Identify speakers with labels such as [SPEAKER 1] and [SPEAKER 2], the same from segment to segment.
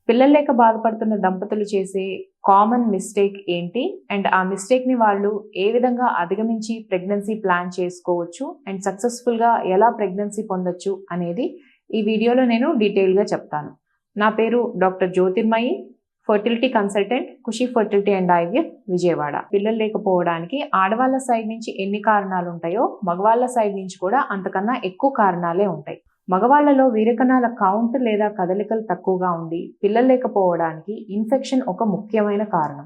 [SPEAKER 1] పిల్లలు లేక బాధపడుతున్న దంపతులు చేసే కామన్ మిస్టేక్ ఏంటి అండ్ ఆ మిస్టేక్ ని వాళ్ళు ఏ విధంగా అధిగమించి ప్రెగ్నెన్సీ ప్లాన్ చేసుకోవచ్చు అండ్ సక్సెస్ఫుల్ గా ఎలా ప్రెగ్నెన్సీ పొందొచ్చు అనేది ఈ వీడియోలో నేను డీటెయిల్ గా చెప్తాను. నా పేరు doctor Jyothirmayi, fertility consultant, Khushi fertility and IVF, Vijayawada. పిల్లలు లేకపోవడానికి ఆడవాళ్ళ సైడ్ నుంచి ఎన్ని కారణాలు ఉంటాయో మగవాళ్ళ సైడ్ నుంచి కూడా అంతకన్నా ఎక్కువ కారణాలే ఉంటాయి. మగవాళ్లలో వీరకణాల కౌంట్ లేదా కదలికలు తక్కువగా ఉండి పిల్లలు లేకపోవడానికి ఇన్ఫెక్షన్ ఒక ముఖ్యమైన కారణం.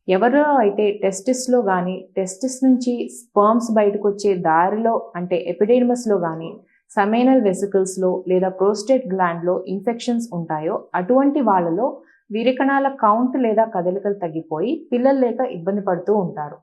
[SPEAKER 1] ఎవరో అయితే టెస్టిస్లో కానీ టెస్టిస్ నుంచి స్పర్మ్స్ బయటకు వచ్చే దారిలో అంటే ఎపిడెర్మిస్లో కానీ సెమినల్ వెసికల్స్లో లేదా ప్రోస్టేట్ గ్లాండ్లో ఇన్ఫెక్షన్స్ ఉంటాయో అటువంటి వాళ్ళలో వీరకణాల కౌంట్ లేదా కదలికలు తగ్గిపోయి పిల్లలు లేక ఇబ్బంది పడుతూ ఉంటారు.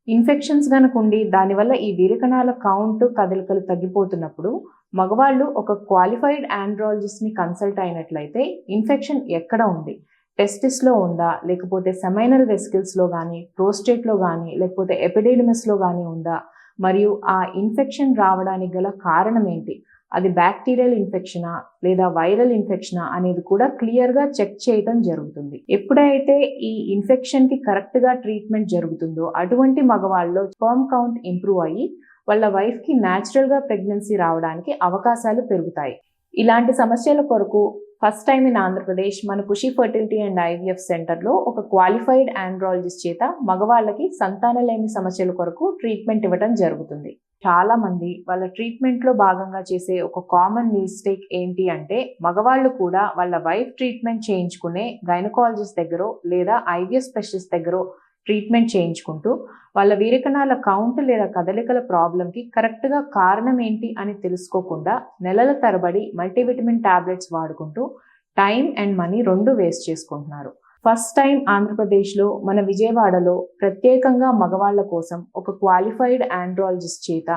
[SPEAKER 1] ఇన్ఫెక్షన్స్ కనుక ఉండి దానివల్ల ఈ వీరకణాల కౌంట్ కదలికలు తగ్గిపోతున్నప్పుడు మగవాళ్ళు ఒక క్వాలిఫైడ్ ఆండ్రాలజిస్ట్ని కన్సల్ట్ అయినట్లయితే ఇన్ఫెక్షన్ ఎక్కడ ఉంది, టెస్టిస్లో ఉందా, లేకపోతే సెమైనల్ వెసికల్స్లో కానీ ప్రోస్టేట్లో కానీ లేకపోతే ఎపిడెర్మిస్లో కానీ ఉందా, మరియు ఆ ఇన్ఫెక్షన్ రావడానికి గల కారణం ఏంటి, అది బ్యాక్టీరియల్ ఇన్ఫెక్షనా లేదా వైరల్ ఇన్ఫెక్షనా అనేది కూడా క్లియర్గా చెక్ చేయడం జరుగుతుంది. ఎప్పుడైతే ఈ ఇన్ఫెక్షన్కి కరెక్ట్గా ట్రీట్మెంట్ జరుగుతుందో అటువంటి మగవాళ్ళలో స్పర్మ్ కౌంట్ ఇంప్రూవ్ అయ్యి వాళ్ళ వైఫ్కి న్యాచురల్గా ప్రెగ్నెన్సీ రావడానికి అవకాశాలు పెరుగుతాయి. ఇలాంటి సమస్యల కొరకు ఫస్ట్ టైం ఇన్ ఆంధ్రప్రదేశ్ మన ఖుషి ఫర్టిలిటీ అండ్ ఐవీఎఫ్ సెంటర్లో ఒక క్వాలిఫైడ్ ఆండ్రాలజిస్ట్ చేత మగవాళ్ళకి సంతానలేమి సమస్యల కొరకు ట్రీట్మెంట్ ఇవ్వడం జరుగుతుంది. చాలా మంది వాళ్ళ ట్రీట్మెంట్లో భాగంగా చేసే ఒక కామన్ మిస్టేక్ ఏంటి అంటే మగవాళ్ళు కూడా వాళ్ళ వైఫ్ ట్రీట్మెంట్ చేయించుకునే గైనకాలజిస్ట్ దగ్గర లేదా ఐవీఎఫ్ స్పెషలిస్ట్ దగ్గర ట్రీట్మెంట్ చేయించుకుంటూ వాళ్ళ వీరకణాల కౌంట్ లేదా కదలికల ప్రాబ్లంకి కరెక్ట్గా కారణం ఏంటి అని తెలుసుకోకుండా నెలల తరబడి మల్టీవిటమిన్ టాబ్లెట్స్ వాడుకుంటూ టైం అండ్ మనీ రెండు వేస్ట్ చేసుకుంటున్నారు. ఫస్ట్ టైం ఆంధ్రప్రదేశ్లో మన విజయవాడలో ప్రత్యేకంగా మగవాళ్ళ కోసం ఒక క్వాలిఫైడ్ ఆండ్రాలజిస్ట్ చేత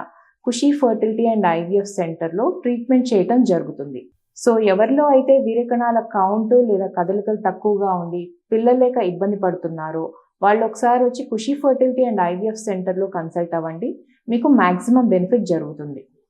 [SPEAKER 1] ఖుషి ఫర్టిలిటీ అండ్ ఐవీఎఫ్ సెంటర్లో ట్రీట్మెంట్ చేయటం జరుగుతుంది. సో ఎవరిలో అయితే వీరకణాల కౌంట్ లేదా కదలికలు తక్కువగా ఉండి పిల్లలు లేక ఇబ్బంది పడుతున్నారో వాళ్ళు ఒకసారి వచ్చి ఖుషి ఫర్టిలిటీ అండ్ ఐవీఎఫ్ సెంటర్లో కన్సల్ట్ అవ్వండి, మీకు మ్యాక్సిమం బెనిఫిట్ జరుగుతుంది.